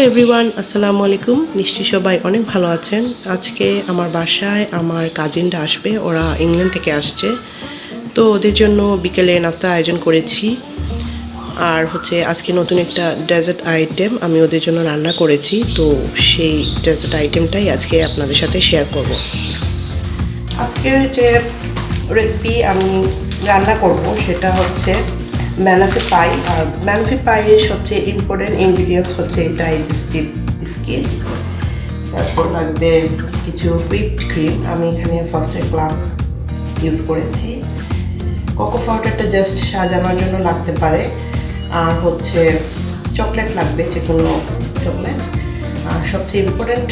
Everyone, আসসালামু আলাইকুম। নিশ্চয়ই সবাই অনেক ভালো আছেন। আজকে আমার বাসায় আমার কাজিনরা আসবে, ওরা ইংল্যান্ড থেকে আসছে। তো ওদের জন্য বিকেলে নাস্তার আয়োজন করেছি। আর আজকে নতুন একটা ডেজার্ট আইটেম আমি ওদের জন্য রান্না করেছি। তো সেই ডেজার্ট আইটেমটাই আজকে আপনাদের সাথে শেয়ার করব। আজকের যে রেসিপি আমি রান্না করব সেটা হচ্ছে ব্যানাফি পাই। আর ব্যানাফি পাইয়ের সবচেয়ে ইম্পর্টেন্ট ইনগ্রিডিয়েন্টস হচ্ছে ডাইজেস্টিভ বিস্কিট, তারপর লাগবে কিছু হুইপড ক্রিম। আমি এখানে ফার্স্টে গ্লাস ইউজ করেছি। কোকো পাউডারটা জাস্ট সাজানোর জন্য লাগতে পারে। আর চকলেট লাগবে, যে কোনো চকলেট। আর সবচেয়ে ইম্পর্টেন্ট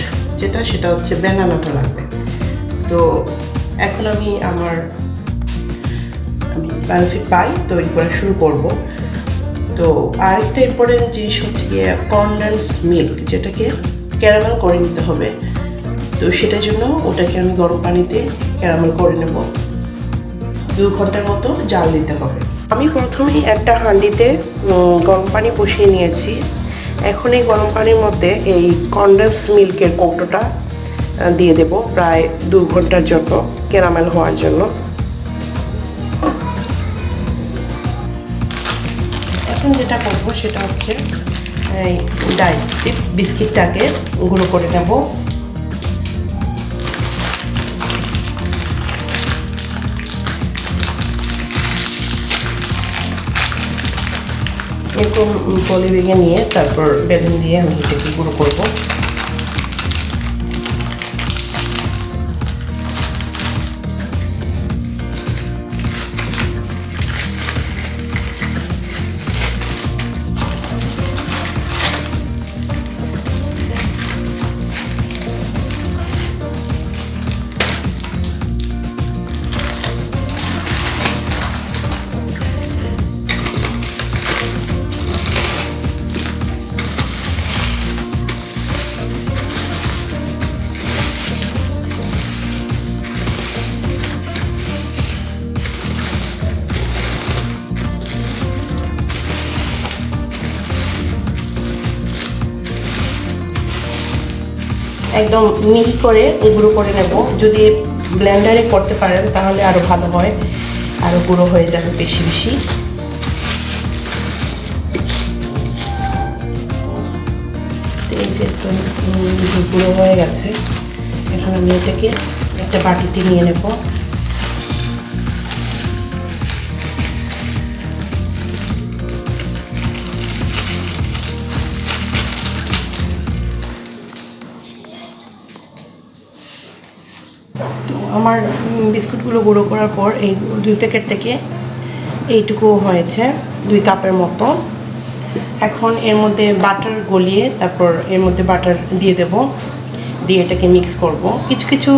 সেটা হচ্ছে ব্যানানাটা লাগবে। তো এখন আমি আমার ব্যানাফি পাই তৈরি করা শুরু করব। তো আরেকটা ইম্পর্টেন্ট জিনিস হচ্ছে গিয়ে কনডেন্স মিল্ক, যেটাকে ক্যারামেল করে নিতে হবে। তো সেটার জন্য ওটাকে আমি গরম পানিতে ক্যারামেল করে নেব। 2 ঘন্টার মতো জাল দিতে হবে। আমি প্রথমেই একটা হাঁডিতে গরম পানি বসিয়ে নিয়েছি। এখন এই গরম পানির মধ্যে এই কনডেন্স মিল্কের কৌটোটা দিয়ে দেব প্রায় 2 ঘন্টার জন্য ক্যারামেল হওয়ার জন্য। এখন যেটা করবো সেটা হচ্ছে এই ডাইজেস্টিভ বিস্কিটটাকে গুঁড়ো করে নেব। এরকম পলি ভেঙে নিয়ে তারপর বেলুন দিয়ে আমি এটাকে গুঁড়ো করবো। একদম মিহি করে গুঁড়ো করে নেব। যদি ব্লেন্ডারে করতে পারেন তাহলে আরও ভালো হয়, আরও গুঁড়ো হয়ে যাবে বেশি বেশি। এই যে গুঁড়ো হয়ে গেছে। এখন আমি এটাকে একটা বাটিতে নিয়ে নেব। তো আমার বিস্কুটগুলো গুঁড়ো করার পর এই 2 প্যাকেট থেকে এইটুকু হয়েছে, 2 কাপের মতো। এখন এর মধ্যে বাটার গলিয়ে তারপর এর মধ্যে বাটার দিয়ে দেব, দিয়ে এটাকে মিক্স করব। কিছু কিছু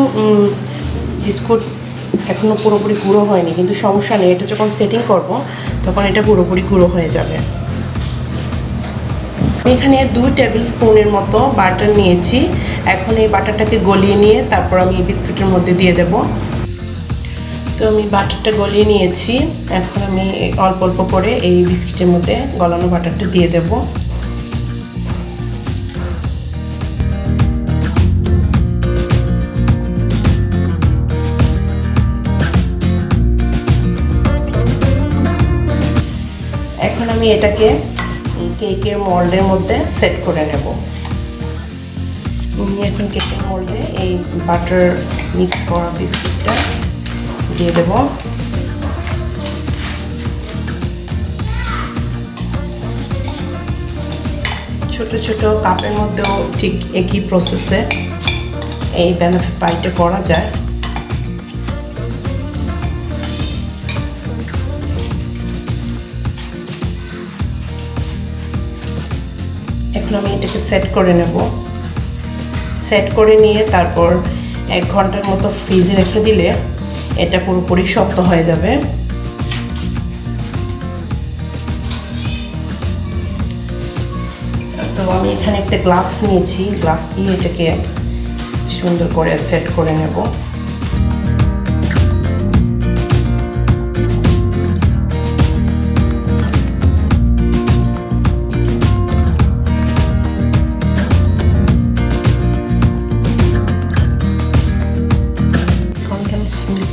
বিস্কুট এখনও পুরোপুরি গুঁড়ো হয়নি, কিন্তু সমস্যা নেই, এটা যখন সেটিং করব তখন এটা পুরোপুরি গুঁড়ো হয়ে যাবে। আমি এখানে 2 টেবিল স্পুনের মতো বাটার নিয়েছি। এখন এই বাটারটাকে গলিয়ে নিয়ে তারপর আমি বিস্কুটের মধ্যে দিয়ে দেব। তো আমি বাটারটা গলিয়ে নিয়েছি। এখন আমি অল্প অল্প করে এই বিস্কুটের মধ্যে গলানো বাটারটা দিয়ে দেব। এখন আমি এটাকে কেকের মোল্ডের মধ্যে সেট করে নেব। এখন কেকের মোল্ডে এই বাটার মিক্স করা বিস্কিটটা দিয়ে দেব। ছোট ছোট কাপের মধ্যেও ঠিক একই প্রসেসে এই ব্যানাফি পাইটা করা যায়। এখন আমি এটাকে সেট করে নেব। সেট করে নিয়ে তারপর 1 ঘন্টার মতো ফ্রিজে রেখে দিলে এটা পুরোপুরি শক্ত হয়ে যাবে। তো আমি এখানে একটা গ্লাস নিয়েছি, গ্লাস দিয়ে এটাকে সুন্দর করে সেট করে নেব।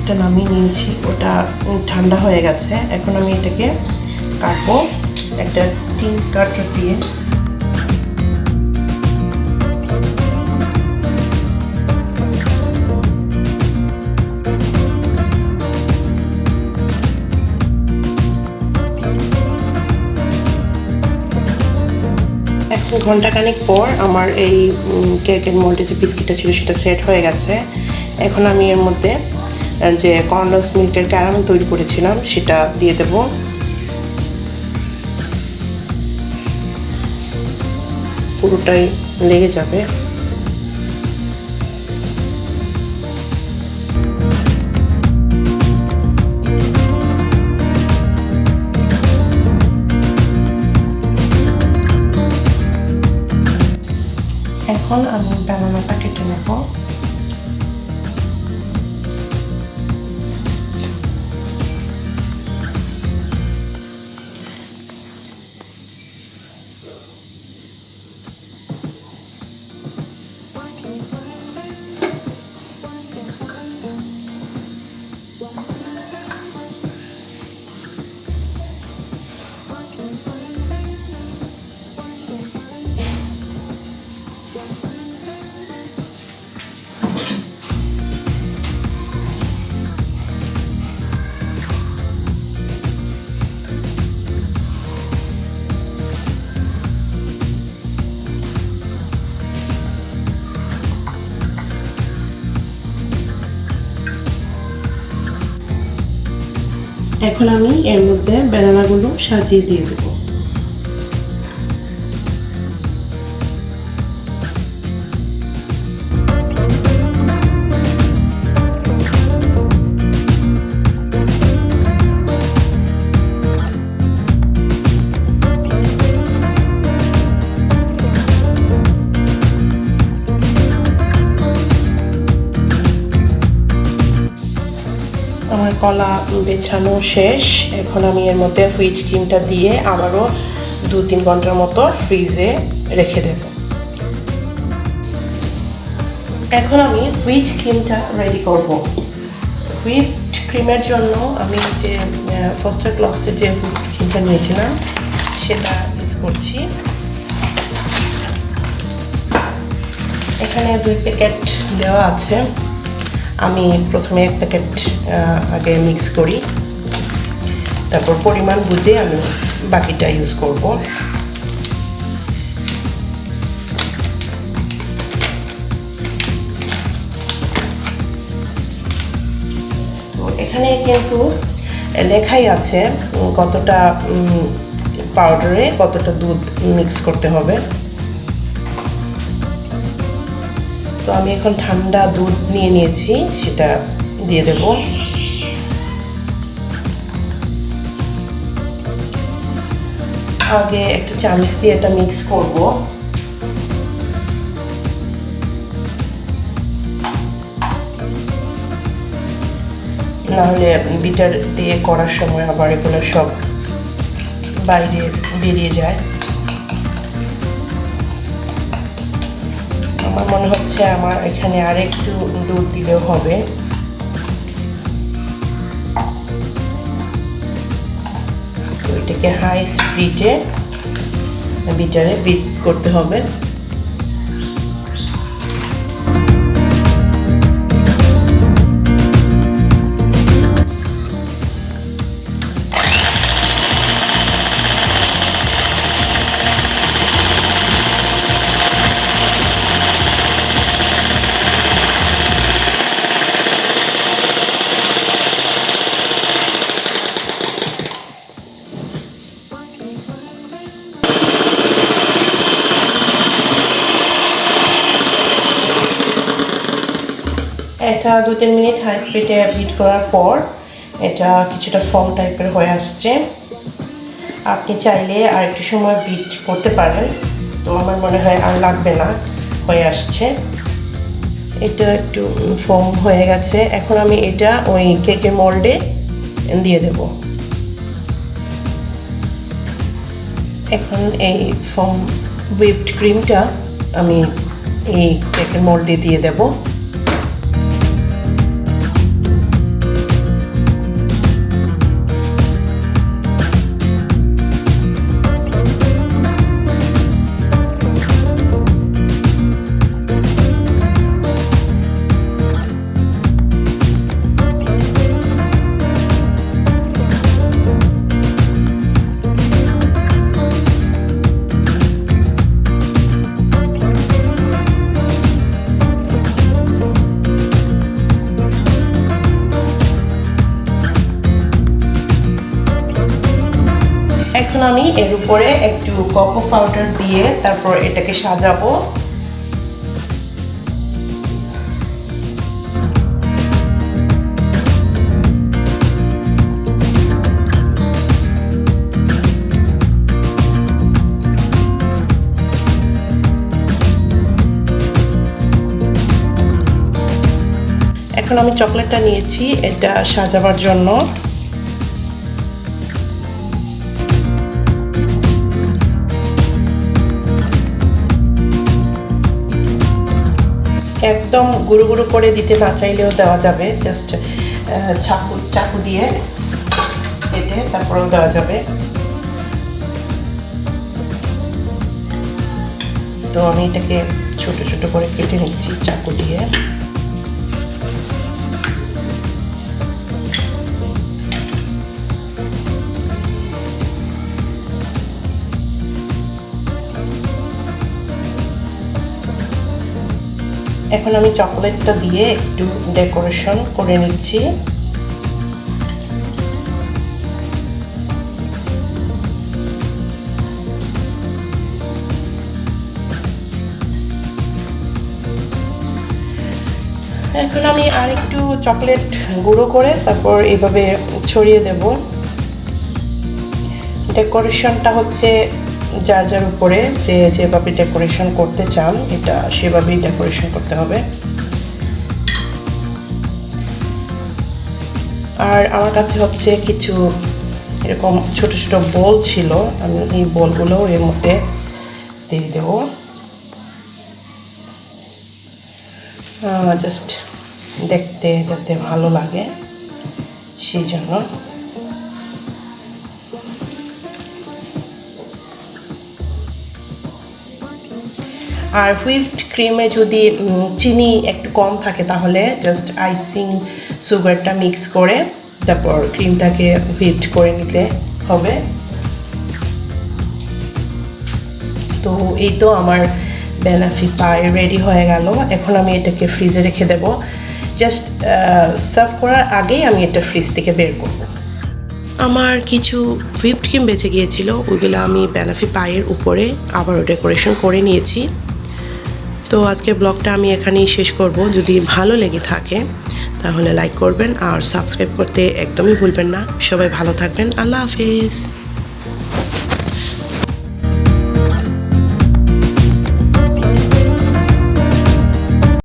একটা নামিয়ে নিয়েছি, ওটা ঠান্ডা হয়ে গেছে। এখন আমি এটাকে কাটবো একটা টিন কাটার দিয়ে। ঘন্টাখানেক পর আমার এই কেকের মোল্ডে যে বিস্কিটটা ছিল সেটা সেট হয়ে গেছে। এখন আমি এর মধ্যে যে কন্ডেন্স মিল্কের ক্যারামেল তৈরি করেছিলাম সেটা দিয়ে দেব। পুরোটাই লেগে যাবে। এখন আমি বানানাটা কেটে নেব। এখন আমি এর মধ্যে ব্যানানাগুলো সাজিয়ে দিয়ে দেবো। আমার কলা বেছানো শেষ। এখন আমি এর মধ্যে হুইচ ক্রিমটা দিয়ে আবারও 2-3 ঘন্টার মতো ফ্রিজে রেখে দেব। এখন আমি হুইচ ক্রিমটা রেডি করব। হুইপ ক্রিমের জন্য আমি যে ফস্টার ক্লক্সের যে হুইপ ক্রিমটা নিয়েছিলাম সেটা ইউজ করছি। এখানে 2 প্যাকেট দেওয়া আছে। আমি প্রথমে 1 প্যাকেট আগে মিক্স করি, তারপর পরিমাণ বুঝে আমি বাকিটা ইউজ করব। তো এখানে কিন্তু লেখাই আছে কতটা পাউডারে কতটা দুধ মিক্স করতে হবে। তো আমি এখন ঠান্ডা দুধ নিয়ে নিয়েছি, সেটা দিয়ে দেব। আগে একটা চামচ দিয়ে এটা মিক্স করব। নাহলে বিটার দিয়ে করার সময় আবার এগুলো সব বাইরে বেরিয়ে যায়। আমার মনে হচ্ছে আমার এখানে আর একটু দুধ দিলেও হবে। তো এটাকে হাই স্পিডে বিটারে বিট করতে হবে। এটা 2-3 মিনিট হাই স্পিডে বিট করার পর এটা কিছুটা ফর্ম টাইপের হয়ে আসছে। আপনি চাইলে আর একটু সময় বিট করতে পারেন, তো আমার মনে হয় আর লাগবে না, হয়ে আসছে। এটা একটু ফর্ম হয়ে গেছে। এখন আমি এটা ওই কেকের মোল্ডে দিয়ে দেব। এখন এই ফর্ম হুইপড ক্রিমটা আমি এই কেকের মোল্ডে দিয়ে দেব। এখন আমি এর উপরে একটু কোকো পাউডার দিয়ে তারপর এটাকে সাজাবো। এখন আমি চকলেটটা নিয়েছি এটা সাজাবার জন্য। একদম গুঁড়ো গুঁড়ো করে দিতে না চাইলেও দেওয়া যাবে, জাস্ট চাকু দিয়ে কেটে তারপরেও দেওয়া যাবে। তো আমি এটাকে ছোট ছোট করে কেটে নিচ্ছি চাকু দিয়ে। এখন আমি চকলেটটা দিয়ে একটু ডেকোরেশন করে নিচ্ছি। এখন আমি আরেকটু চকলেট গুঁড়ো করে তারপর এইভাবে ছড়িয়ে দেব। ডেকোরেশনটা হচ্ছে যার যার উপরে যেভাবে ডেকোরেশন করতে চান এটা সেভাবেই ডেকোরেশন করতে হবে। আর আমার কাছে হচ্ছে কিছু এরকম ছোট ছোট বল ছিল, আমি এই বলগুলো এর মধ্যে দিয়ে দেব, জাস্ট দেখতে যাতে ভালো লাগে সেই জন্য। আর হুইপড ক্রিমে যদি চিনি একটু কম থাকে তাহলে জাস্ট আইসিং সুগারটা মিক্স করে তারপর ক্রিমটাকে হুইপড করে নিতে হবে। তো এই তো আমার বানাফি পাই রেডি হয়ে গেল। এখন আমি এটাকে ফ্রিজে রেখে দেব, জাস্ট সার্ভ করার আগেই আমি এটা ফ্রিজ থেকে বের করব। আমার কিছু হুইপড ক্রিম বেঁচে গিয়েছিল, ওইগুলো আমি বানাফি পাইয়ের উপরে আবারও ডেকোরেশন করে নিয়েছি। তো আজকের ব্লগটা আমি এখানেই শেষ করব। যদি ভালো লেগে থাকে তাহলে লাইক করবেন আর সাবস্ক্রাইব করতে একদমই ভুলবেন না। সবাই ভালো থাকবেন। আল্লাহ হাফেজ।